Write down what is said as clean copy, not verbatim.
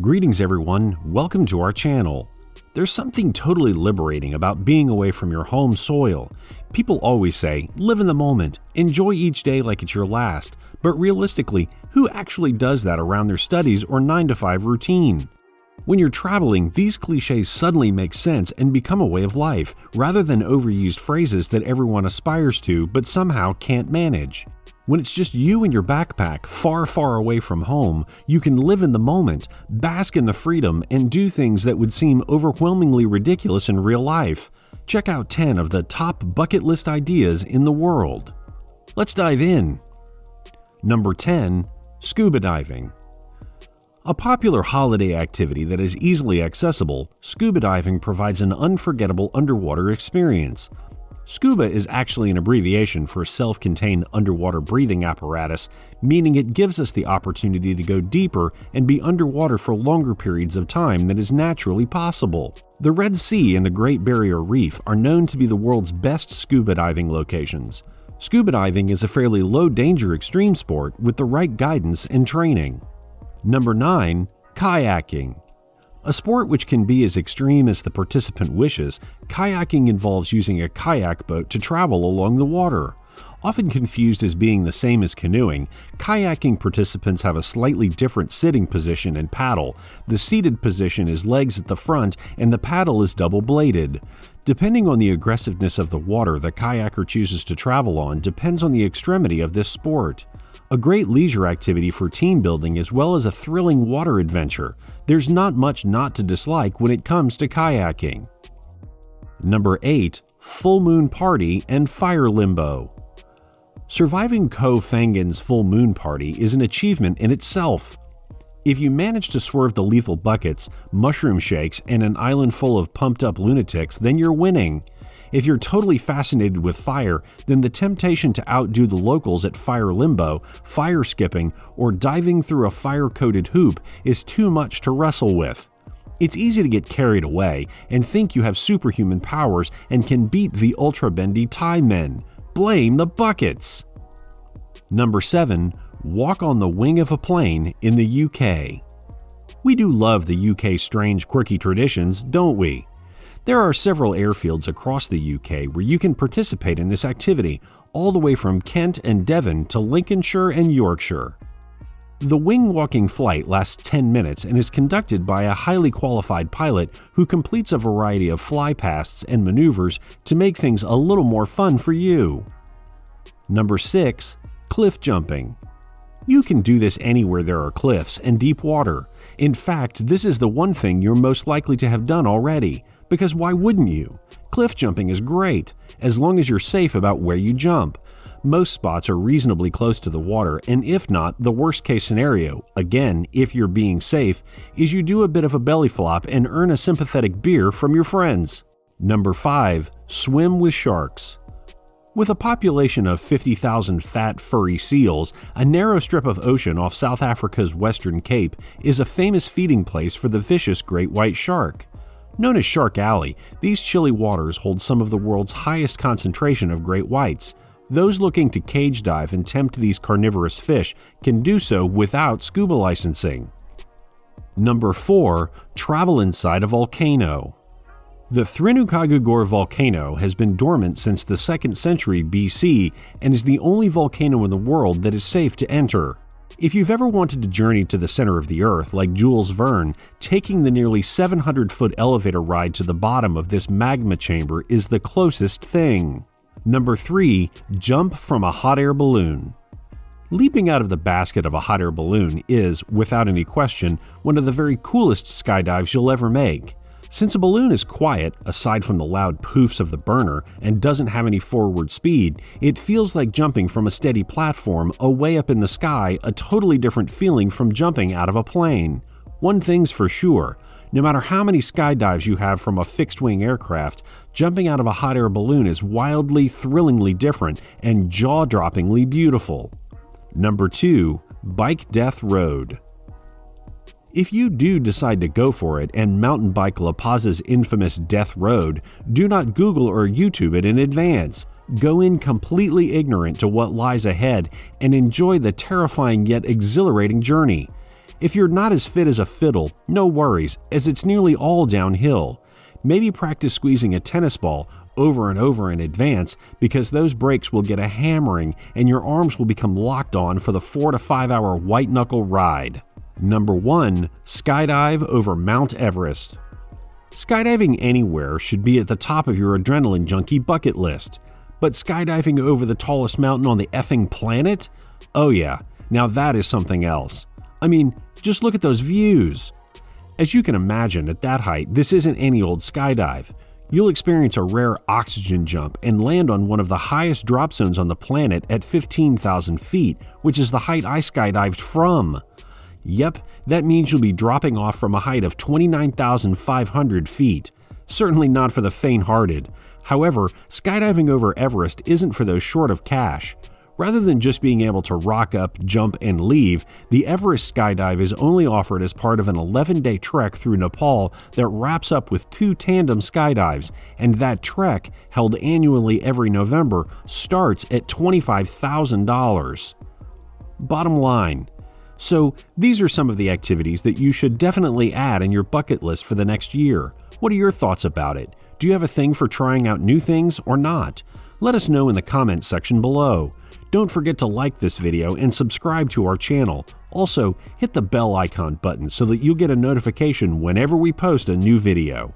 Greetings everyone, welcome to our channel. There's something totally liberating about being away from your home soil. People always say, live in the moment, enjoy each day like it's your last, but realistically, who actually does that around their studies or 9-to-5 routine? When you're traveling, these cliches suddenly make sense and become a way of life, rather than overused phrases that everyone aspires to but somehow can't manage. When it's just you and your backpack, far, far away from home, you can live in the moment, bask in the freedom, and do things that would seem overwhelmingly ridiculous in real life. Check out 10 of the top bucket list ideas in the world. Let's dive in. Number 10. Scuba diving. A popular holiday activity that is easily accessible, scuba diving provides an unforgettable underwater experience. Scuba is actually an abbreviation for self-contained underwater breathing apparatus, meaning it gives us the opportunity to go deeper and be underwater for longer periods of time than is naturally possible. The Red Sea and the Great Barrier Reef are known to be the world's best scuba diving locations. Scuba diving is a fairly low-danger extreme sport with the right guidance and training. Number 9. Kayaking. A sport which can be as extreme as the participant wishes, kayaking involves using a kayak boat to travel along the water. Often confused as being the same as canoeing, kayaking participants have a slightly different sitting position and paddle. The seated position is legs at the front and the paddle is double-bladed. Depending on the aggressiveness of the water the kayaker chooses to travel on depends on the extremity of this sport. A great leisure activity for team building as well as a thrilling water adventure. There's not much not to dislike when it comes to kayaking. Number 8. Full Moon Party and Fire Limbo. Surviving Koh Phangan's Full Moon Party is an achievement in itself. If you manage to swerve the lethal buckets, mushroom shakes, and an island full of pumped-up lunatics, then you're winning. If you're totally fascinated with fire, then the temptation to outdo the locals at Fire Limbo, fire skipping, or diving through a fire-coated hoop is too much to wrestle with. It's easy to get carried away and think you have superhuman powers and can beat the ultra-bendy Thai men. Blame the buckets! Number 7. Walk on the wing of a plane in the UK. We do love the UK's strange, quirky traditions, don't we? There are several airfields across the UK where you can participate in this activity, all the way from Kent and Devon to Lincolnshire and Yorkshire. The wing-walking flight lasts 10 minutes and is conducted by a highly qualified pilot who completes a variety of flypasts and maneuvers to make things a little more fun for you. Number 6. Cliff jumping. You can do this anywhere there are cliffs and deep water. In fact, this is the one thing you're most likely to have done already. Because why wouldn't you? Cliff jumping is great, as long as you're safe about where you jump. Most spots are reasonably close to the water, and if not, the worst case scenario, again, if you're being safe, is you do a bit of a belly flop and earn a sympathetic beer from your friends. Number 5. Swim with sharks. With a population of 50,000 fat, furry seals, a narrow strip of ocean off South Africa's Western Cape is a famous feeding place for the vicious great white shark. Known as Shark Alley, these chilly waters hold some of the world's highest concentration of great whites. Those looking to cage dive and tempt these carnivorous fish can do so without scuba licensing. Number 4. Travel inside a volcano. The Thrinagargur volcano has been dormant since the 2nd century BC and is the only volcano in the world that is safe to enter. If you've ever wanted to journey to the center of the Earth like Jules Verne, taking the nearly 700-foot elevator ride to the bottom of this magma chamber is the closest thing. Number 3. Jump from a hot air balloon. Leaping out of the basket of a hot air balloon is, without any question, one of the very coolest skydives you'll ever make. Since a balloon is quiet, aside from the loud poofs of the burner, and doesn't have any forward speed, it feels like jumping from a steady platform away up in the sky, a totally different feeling from jumping out of a plane. One thing's for sure, no matter how many skydives you have from a fixed-wing aircraft, jumping out of a hot air balloon is wildly, thrillingly different and jaw-droppingly beautiful. Number 2. Bike Death Road. If you do decide to go for it and mountain bike La Paz's infamous Death Road, do not Google or YouTube it in advance. Go in completely ignorant to what lies ahead and enjoy the terrifying yet exhilarating journey. If you're not as fit as a fiddle, no worries, as it's nearly all downhill. Maybe practice squeezing a tennis ball over and over in advance, because those brakes will get a hammering and your arms will become locked on for the 4 to 5 hour white knuckle ride. Number 1. Skydive over Mount Everest. Skydiving anywhere should be at the top of your adrenaline junkie bucket list. But skydiving over the tallest mountain on the effing planet? Oh yeah, now that is something else. I mean, just look at those views. As you can imagine, at that height, this isn't any old skydive. You'll experience a rare oxygen jump and land on one of the highest drop zones on the planet at 15,000 feet, which is the height I skydived from. Yep, that means you'll be dropping off from a height of 29,500 feet. Certainly not for the faint-hearted. However, skydiving over Everest isn't for those short of cash. Rather than just being able to rock up, jump, and leave, the Everest skydive is only offered as part of an 11-day trek through Nepal that wraps up with 2 tandem skydives, and that trek, held annually every November, starts at $25,000. Bottom line. So, these are some of the activities that you should definitely add in your bucket list for the next year. What are your thoughts about it? Do you have a thing for trying out new things or not? Let us know in the comments section below. Don't forget to like this video and subscribe to our channel. Also, hit the bell icon button so that you'll get a notification whenever we post a new video.